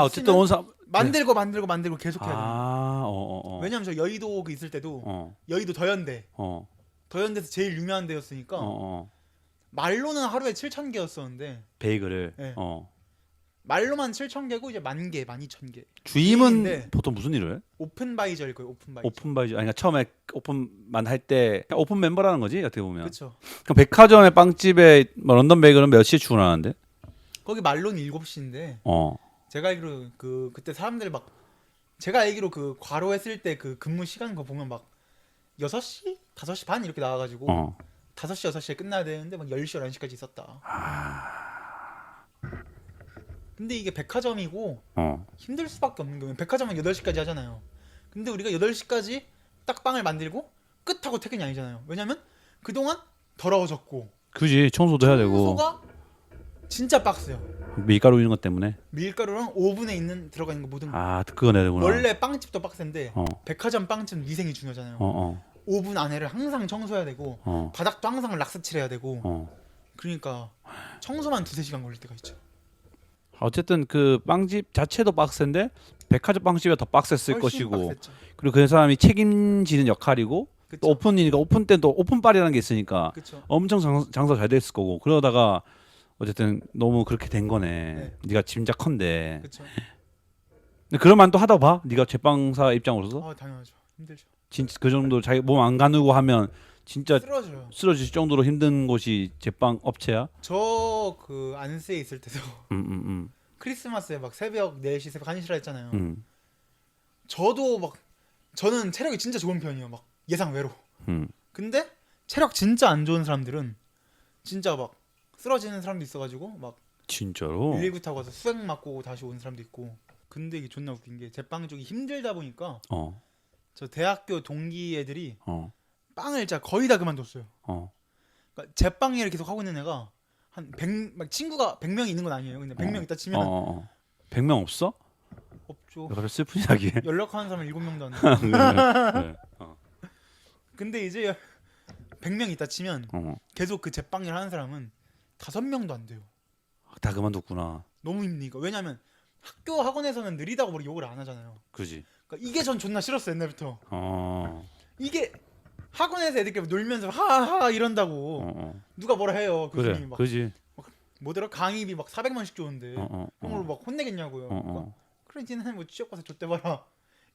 Speaker 1: 어쨌든 온 사람
Speaker 2: 만들고 계속 해야 돼요. 왜냐면 저 여의도 있을 때도 여의도 더현대에서 제일 유명한 데였으니까 말로는 하루에 7,000개였었는데
Speaker 1: 베이글을
Speaker 2: 네. 말로만 7,000개고 이제 10,000개, 12,000개.
Speaker 1: 주임은 보통 무슨 일을 해?
Speaker 2: 오픈바이저일 거예요.
Speaker 1: 오픈바이저. 그러니까 처음에 오픈만 할 때 오픈 멤버라는 거지 어떻게 보면.
Speaker 2: 그렇죠.
Speaker 1: 그럼 백화점의 빵집에 뭐 런던 베이글은 몇 시에 출근하는데?
Speaker 2: 거기 말로는 7시인데 제가 알기로 그때 사람들 막 제가 알기로 그 과로했을 때 그 근무 시간 거 보면 막 6시? 5시 반 이렇게 나와가지고 5시, 6시에 끝나야 되는데 막 10시, 11시까지 있었다. 근데 이게 백화점이고 힘들 수밖에 없는 거예요. 백화점은 8시까지 하잖아요. 근데 우리가 8시까지 딱 빵을 만들고 끝하고 퇴근이 아니잖아요. 왜냐면 그동안 더러워졌고
Speaker 1: 그지 청소도 해야 되고
Speaker 2: 청소가 진짜 빡세요.
Speaker 1: 밀가루 이런 것 때문에
Speaker 2: 밀가루랑 오븐에 들어가 있는 거 모든 거.
Speaker 1: 그거 내야 되구나.
Speaker 2: 원래 빵집도 빡센데 백화점 빵집은 위생이 중요하잖아요. 5분 안에를 항상 청소해야 되고 바닥도 항상 락스칠해야 되고 그러니까 청소만 2-3시간 걸릴 때가 있죠.
Speaker 1: 어쨌든 그 빵집 자체도 빡센데 백화점 빵집이 더 빡셌을
Speaker 2: 훨씬
Speaker 1: 것이고
Speaker 2: 빡셌죠.
Speaker 1: 그리고 그 사람이 책임지는 역할이고
Speaker 2: 그쵸.
Speaker 1: 또 오픈이니까 오픈 때는 또 오픈빨이라는 게 있으니까
Speaker 2: 그쵸.
Speaker 1: 엄청 장사 잘 됐을 거고 그러다가 어쨌든 너무 그렇게 된 거네.
Speaker 2: 네.
Speaker 1: 네가 짐작컨대.
Speaker 2: 그쵸.
Speaker 1: 근데 그럴만 또 하다 봐. 네가 제빵사 입장으로서
Speaker 2: 당연하죠. 힘들죠.
Speaker 1: 진짜 그 정도 자기 몸 안 가누고 하면 진짜
Speaker 2: 쓰러져요.
Speaker 1: 쓰러질 정도로 힘든 곳이 제빵 업체야.
Speaker 2: 저 그 안스에 있을 때도 크리스마스에 막 새벽 4시 새벽 1시라 했잖아요. 저도 막 저는 체력이 진짜 좋은 편이에요. 막 예상 외로. 근데 체력 진짜 안 좋은 사람들은 진짜 막 쓰러지는 사람도 있어가지고 막
Speaker 1: 진짜로
Speaker 2: 119 타고 가서 수액 맞고 다시 온 사람도 있고. 근데 이게 존나 웃긴 게 제빵 쪽이 힘들다 보니까 저 대학교 동기 애들이 빵을 진짜 거의 다 그만뒀어요. 그러니까 제빵 일을 계속 하고 있는 애가 한 100, 막 친구가 100명이 있는 건 아니에요. 근데 100명 있다 치면
Speaker 1: 100명 없어?
Speaker 2: 없죠.
Speaker 1: 그래 슬픈 이야기.
Speaker 2: 연락하는 사람은 7명도 안 돼.
Speaker 1: 네.
Speaker 2: 근데 이제 100명 있다 치면 계속 그 제빵 일 하는 사람은 5명도 안 돼요.
Speaker 1: 다 그만뒀구나.
Speaker 2: 너무 힘드니까. 왜냐면 학교 학원에서는 느리다고 뭐 욕을 안 하잖아요.
Speaker 1: 그지.
Speaker 2: 그러니까 이게 전 존나 싫었어 옛날부터. 이게 학원에서 애들끼리 놀면서 하하 이런다고 누가 뭐라 해요 교수님이.
Speaker 1: 그래.
Speaker 2: 막
Speaker 1: 그지.
Speaker 2: 뭐더라 강의비 막 400만씩 줬는데 그런 걸로 막 혼내겠냐고요. 그러니까 그래 니네 뭐 취업 가서 줬대봐라.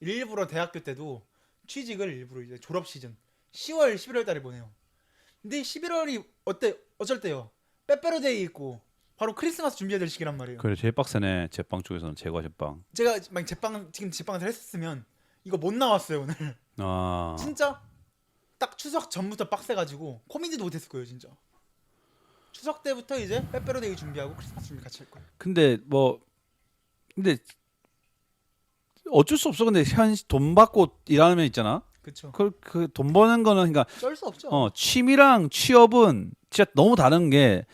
Speaker 2: 일부러 대학교 때도 취직을 일부러 이제 졸업 시즌 10월 11월 달에 보내요. 근데 11월이 어쩔 때요. 빼빼로데이 있고 바로 크리스마스 준비해야 될 시기란 말이에요.
Speaker 1: 그래 제일 빡세네 제빵 쪽에서는 제과 제빵.
Speaker 2: 제가 막 지금 제빵을 했었으면 이거 못 나왔어요 오늘. 진짜 딱 추석 전부터 빡세가지고 코미디도 못했을 거예요 진짜. 추석 때부터 이제 빼빼로데이 준비하고 크리스마스 준비 같이 할 거예요.
Speaker 1: 근데 어쩔 수 없어. 근데 돈 받고 일하는 있잖아.
Speaker 2: 그렇죠.
Speaker 1: 그 돈 버는 거는 그러니까
Speaker 2: 쩔 수 없죠.
Speaker 1: 취미랑 취업은 진짜 너무 다른 게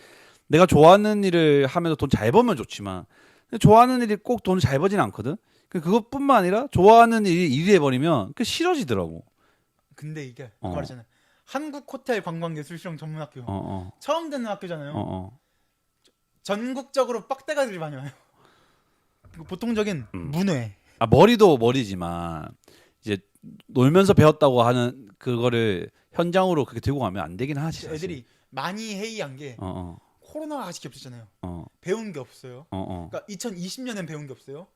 Speaker 1: 내가 좋아하는 일을 하면서 돈 잘 벌면 좋지만 근데 좋아하는 일이 꼭 돈을 잘 벌진 않거든. 그것뿐만 아니라 좋아하는 일이 돼버리면 그 싫어지더라고.
Speaker 2: 근데 이게 말이잖아요. 한국 호텔 관광예술실용 전문학교 처음 듣는 학교잖아요. 전국적으로 빡대가들이 많이 와요. 보통적인 문외.
Speaker 1: 머리도 머리지만 이제 놀면서 배웠다고 하는 그거를 현장으로 그렇게 들고 가면 안 되긴 하지. 사실.
Speaker 2: 애들이 많이 회의한 게 코로나가 아직 없었잖아요. 배운 게 없어요. 그러니까 2020년엔 배운 게 없어요.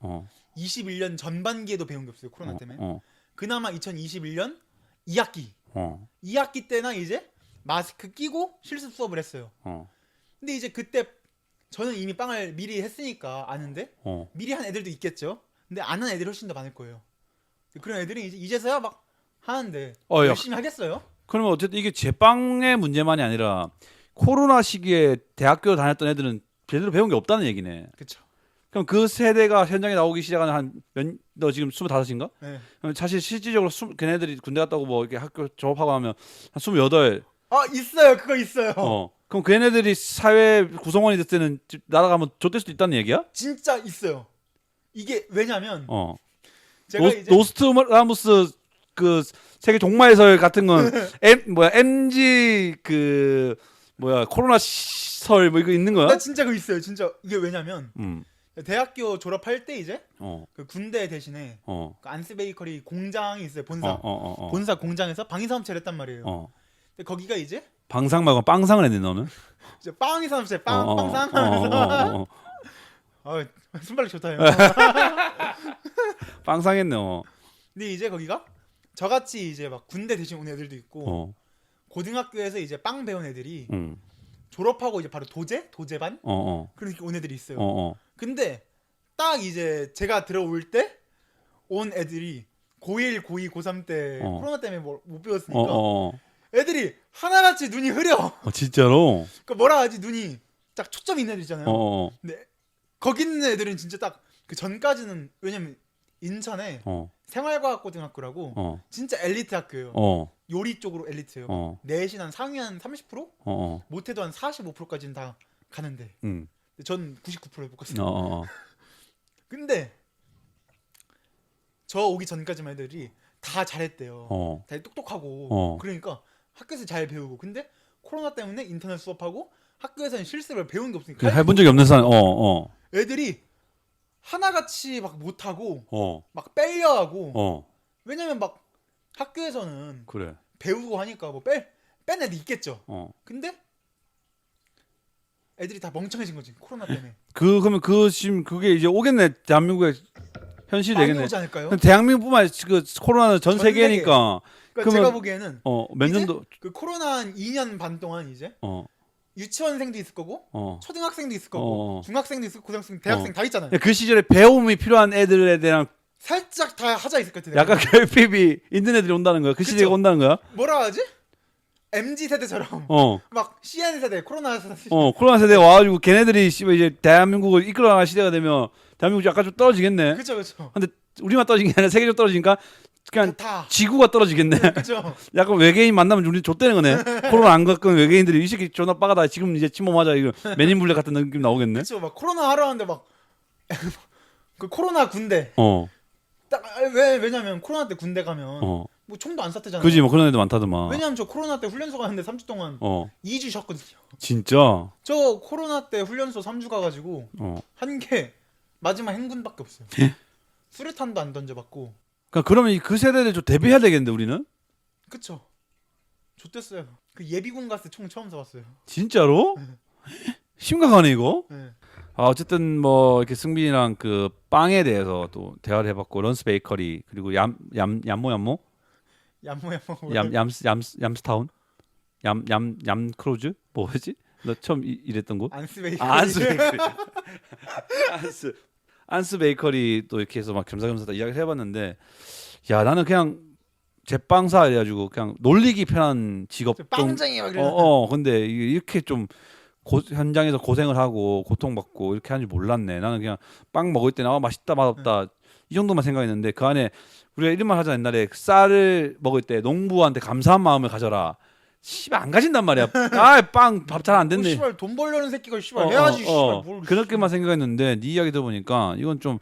Speaker 2: 21년 전반기에도 배운 게 없어요. 코로나 때문에. 그나마 2021년 2학기 2학기 때나 이제 마스크 끼고 실습 수업을 했어요. 근데 이제 그때 저는 이미 빵을 미리 했으니까 아는데 미리 한 애들도 있겠죠. 근데 안 한 애들이 훨씬 더 많을 거예요. 그런 애들이 이제서야 막 하는데 열심히 하겠어요?
Speaker 1: 그러면 어쨌든 이게 제빵의 문제만이 아니라 코로나 시기에 대학교 다녔던 애들은 제대로 배운 게 없다는 얘기네.
Speaker 2: 그렇죠.
Speaker 1: 그럼 그 세대가 현장에 나오기 시작하는 너 지금 25인가?
Speaker 2: 네.
Speaker 1: 그럼 사실 실질적으로 걔네들이 군대 갔다 오고 뭐 이렇게 학교 졸업하고 하면 한 28.
Speaker 2: 있어요. 그거 있어요.
Speaker 1: 그럼 걔네들이 사회 구성원이 됐을 때는 날아가면 좆될 수도 있다는 얘기야?
Speaker 2: 진짜 있어요. 이게 왜냐면
Speaker 1: 제가 노스트라무스 그 세계 종말설 같은 건 MG 그 코로나 설 뭐 이거 있는 거야?
Speaker 2: 나 진짜 그거 있어요. 진짜 이게 왜냐면 대학교 졸업할 때 이제 그 군대 대신에 그 안스베이커리 공장이 있어요. 본사 공장에서 방위사업체를 했단 말이에요. 근데 거기가 이제
Speaker 1: 방상 말고 빵상을 했네 너는?
Speaker 2: 이제 빵위사업체 빵상 하면서 순발력 좋다.
Speaker 1: 빵상했네.
Speaker 2: 근데 이제 거기가 저같이 이제 막 군대 대신 온 애들도 있고 고등학교에서 이제 빵 배운 애들이 졸업하고 이제 바로 도제반 그렇게 온 애들이 있어요. 근데 딱 이제 제가 들어올 때 온 애들이 고1, 고2, 고3 때 코로나 때문에 못 배웠으니까 애들이 하나같이 눈이 흐려.
Speaker 1: 진짜로?
Speaker 2: 그러니까 뭐라 하지 눈이 딱 초점이 있는 애들 있잖아요. 근데 거기 있는 애들은 진짜 딱 그 전까지는 왜냐면 인천에 생활과학고등학교라고 진짜 엘리트 학교예요. 요리 쪽으로 엘리트예요. 내신 한 상위 한 30%? 못해도 한 45%까지는 다 가는데 근데 전 99%에 못 갔어요. 근데 저 오기 전까지만 애들이 다 잘했대요. 다 똑똑하고 그러니까 학교에서 잘 배우고 근데 코로나 때문에 인터넷 수업하고 학교에서는 실습을 배운 게 없으니까
Speaker 1: 해본 적이 없는 사람.
Speaker 2: 애들이 하나같이 막 못하고 막 빼려 하고 왜냐면 막 학교에서는
Speaker 1: 그래.
Speaker 2: 배우고 하니까 뭐 뺀 애들 있겠죠. 근데 애들이 다 멍청해진 거지 코로나 때문에.
Speaker 1: 그러면 지금 그게 이제 오겠네. 대한민국에 현실이
Speaker 2: 많이
Speaker 1: 되겠네.
Speaker 2: 오지 않을까요?
Speaker 1: 대한민국뿐만 아니라 그 코로나는 전 세계니까.
Speaker 2: 그러니까 제가 보기에는
Speaker 1: 몇 년도
Speaker 2: 그 코로나 한 2년 반 동안 이제 유치원생도 있을 거고 초등학생도 있을 거고 중학생도 있을 거고 고등학생, 대학생 다 있잖아요.
Speaker 1: 그 시절에 배움이 필요한 애들에 대한
Speaker 2: 살짝 다 하자 있을 것 같아요.
Speaker 1: 약간 결핍이 있는 애들이 온다는 거야. 그 시대가 온다는 거야.
Speaker 2: 뭐라 하지? MZ 세대처럼 막 CN 세대, 코로나 세대.
Speaker 1: 코로나 세대 와가지고 걔네들이 이제 대한민국을 이끌어나갈 시대가 되면 대한민국이 약간 좀 떨어지겠네.
Speaker 2: 그렇죠.
Speaker 1: 근데 우리만 떨어진 게 아니라 세계적으로 떨어지니까 그냥
Speaker 2: 다.
Speaker 1: 지구가 떨어지겠네.
Speaker 2: 그렇죠.
Speaker 1: 약간 외계인 만나면 우리 좆되는 거네. 코로나 안 겪은 외계인들이 이 새끼 존나 빠가다 지금 이제 침범하자 이거 맨인블랙 같은 느낌 나오겠네.
Speaker 2: 그렇죠. 막 코로나 하러 하는데 막 그 코로나 군대. 딱 왜냐면 코로나 때 군대 가면 뭐 총도 안 쐈대잖아요.
Speaker 1: 그지 뭐 그런 애들 많다더만.
Speaker 2: 왜냐면 저 코로나 때 훈련소 가는데 3주 동안 2주 쉬었거든요.
Speaker 1: 진짜?
Speaker 2: 저 코로나 때 훈련소 3주 가가지고 한 게 마지막 행군밖에 없어요. 수류탄도 안 던져봤고.
Speaker 1: 그러면 그 세대를 좀 대비해야 되겠는데 우리는?
Speaker 2: 그쵸. 좋댔어요. 그 예비군 갔을 때 총 처음 쏴봤어요.
Speaker 1: 진짜로? 심각하네 이거.
Speaker 2: 네.
Speaker 1: 어쨌든 뭐 이렇게 승빈이랑 그 빵에 대해서 또 대화를 해봤고 런스 베이커리 그리고 얌모 얌스타운 얌 크로즈 뭐지? 너 처음 일했던 곳?
Speaker 2: 안스 베이커리.
Speaker 1: 안스 베이커리. 안스 베이커리 또 이렇게 해서 막 겸사겸사 다 이야기를 해봤는데 야 나는 그냥 제빵사 해가지고 그냥 놀리기 편한 직업
Speaker 2: 빵쟁이 막 이러는.
Speaker 1: 근데 이렇게 좀 현장에서 고생을 하고 고통받고 이렇게 하는지 몰랐네. 나는 그냥 빵 먹을 때는 맛있다 맛없다 이 정도만 생각했는데 그 안에 우리가 이런 말 하자 옛날에 쌀을 먹을 때 농부한테 감사한 마음을 가져라. 씨발 안 가진단 말이야. 빵 밥 잘 안 됐네.
Speaker 2: 씨발 돈 벌려는 새끼가 씨발 해야지. 씨발 뭘.
Speaker 1: 그렇게만 생각했는데 네 이야기 들어보니까 이건 좀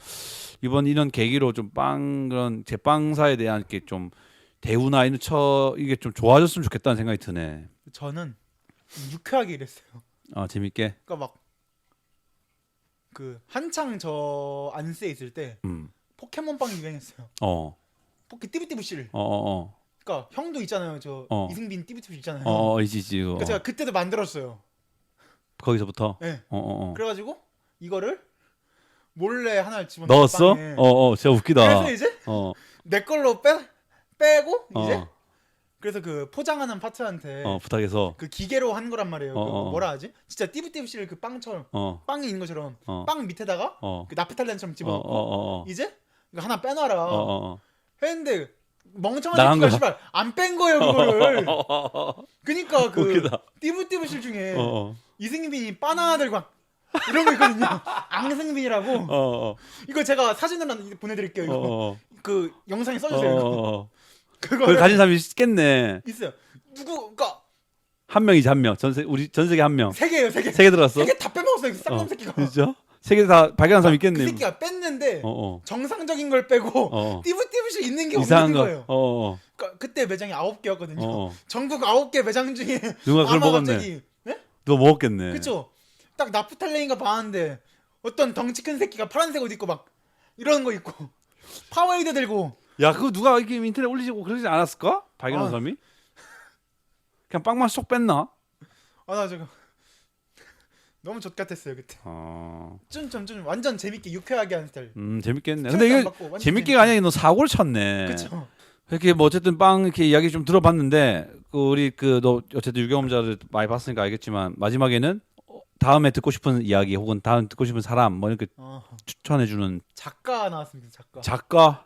Speaker 1: 이번 이런 계기로 좀 빵 그런 제빵사에 대한 이렇게 좀 대우나 이게 좀 좋아졌으면 좋겠다는 생각이 드네.
Speaker 2: 저는 유쾌하게 일했어요.
Speaker 1: 재밌게.
Speaker 2: 그러니까 막 그 한창 저 안스에 있을 때 포켓몬빵이 유행했어요. 띠부띠부실. 그러니까 형도 있잖아요. 저 이승빈 띠부띠부실 있잖아요.
Speaker 1: 있지.
Speaker 2: 그러니까 제가 그때도 만들었어요.
Speaker 1: 거기서부터.
Speaker 2: 네. 그래가지고 이거를 몰래 하나를 집어
Speaker 1: 넣었어? 진짜 웃기다.
Speaker 2: 그래서 이제 내 걸로 빼고 이제 그래서 그 포장하는 파트한테
Speaker 1: 부탁해서
Speaker 2: 그 기계로 한 거란 말이에요. 뭐라 하지? 진짜 띠부띠부실 그 빵처럼 빵이 있는 것처럼 빵 밑에다가 그 나프탈렌처럼 집어넣고 이제 이거 하나 빼놔라 했는데 멍청한 새끼가 씨발 안 뺀 거예요 그거를. 그니까 그
Speaker 1: 웃기다.
Speaker 2: 띠부띠부실 중에 이승빈이 바나나 들고 이런 거 있거든요. 앙승빈이라고. 이거 제가 사진으로 보내드릴게요. 이거 그 영상에 써주세요.
Speaker 1: 그걸 가진 사람이 있겠네.
Speaker 2: 있어요. 누구가
Speaker 1: 한 명이지 한 명. 우리 전 세계 한 명.
Speaker 2: 세 개예요, 세 개.
Speaker 1: 세 개 들어갔어?
Speaker 2: 세 개 다 빼먹었어요. 쌍놈 새끼가.
Speaker 1: 진짜? 세 개 다 발견한 사람 있겠네.
Speaker 2: 그 새끼가 뺐는데 정상적인 걸 빼고 띠부띠부실 있는 게 없는 거예요. 그러니까 그때 매장이 9개였거든요. 전국 9개 매장 중에
Speaker 1: 누가 그걸 먹었네.
Speaker 2: 갑자기, 네?
Speaker 1: 누가 먹었겠네.
Speaker 2: 그렇죠. 딱 나프탈렌인가 봤는데 어떤 덩치 큰 새끼가 파란색 옷 입고 막 이런 거 입고 파워에이드 들고.
Speaker 1: 야 그거 누가 이렇게 인터넷 올리고 그러지 않았을까? 발견한 사람이? 그냥 빵만 쏙 뺐나?
Speaker 2: 나 지금 너무 족 같았어요 그때. 좀 완전 재밌게 유쾌하게 하는 스타일.
Speaker 1: 재밌겠네. 근데 이게 재밌게가 아니라 너 사고를 쳤네.
Speaker 2: 그렇죠.
Speaker 1: 이렇게 뭐 어쨌든 빵 이렇게 이야기 좀 들어봤는데 우리 너 어쨌든 유경험자를 많이 봤으니까 알겠지만 마지막에는 다음에 듣고 싶은 이야기 혹은 다음 듣고 싶은 사람 뭐 이렇게 추천해주는
Speaker 2: 작가 나왔습니다.
Speaker 1: 작가.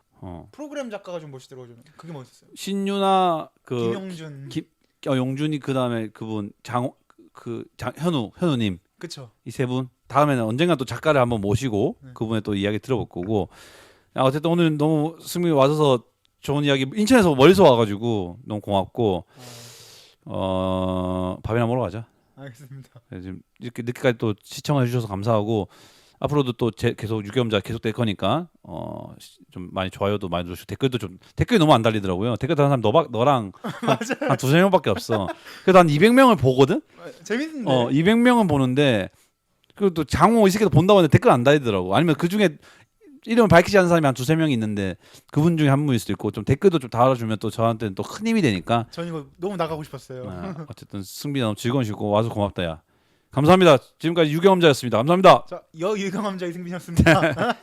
Speaker 2: 프로그램 작가가 좀 멋있더라고요. 그게 멋있었어요.
Speaker 1: 신유나
Speaker 2: 김용준,
Speaker 1: 용준이 그 다음에 그분 현우님.
Speaker 2: 그렇죠.
Speaker 1: 이 세 분 다음에는 언젠가 또 작가를 한번 모시고 그분의 또 이야기 들어볼 거고. 어쨌든 오늘 너무 승민이 와줘서 좋은 이야기 인천에서 멀리서 와가지고 너무 고맙고 밥이나 먹으러 가자.
Speaker 2: 알겠습니다.
Speaker 1: 지금 이렇게 늦게까지 또 시청해 주셔서 감사하고 앞으로도 또 계속 유경험자 계속 될 거니까 좀 많이 좋아요도 많이 누르시고 댓글이 너무 안 달리더라고요. 댓글 다는 사람 너랑 한 두세 명밖에 없어. 그래도 한 200명을 보거든.
Speaker 2: 재밌는데.
Speaker 1: 200명은 보는데 그리고 또 장호 이 새끼도 본다고 하는데 댓글 안 달리더라고. 아니면 그 중에 이름을 밝히지 않는 사람이 한 두세 명 있는데 그분 중에 한 분일 수도 있고 좀 댓글도 좀 달아주면 또 저한테는 또 큰 힘이 되니까.
Speaker 2: 전 이거 너무 나가고 싶었어요.
Speaker 1: 어쨌든 승빈이 너무 즐거운 시고 와서 고맙다 야. 감사합니다. 지금까지 유경험자였습니다. 감사합니다.
Speaker 2: 자, 유경험자 이승빈이었습니다.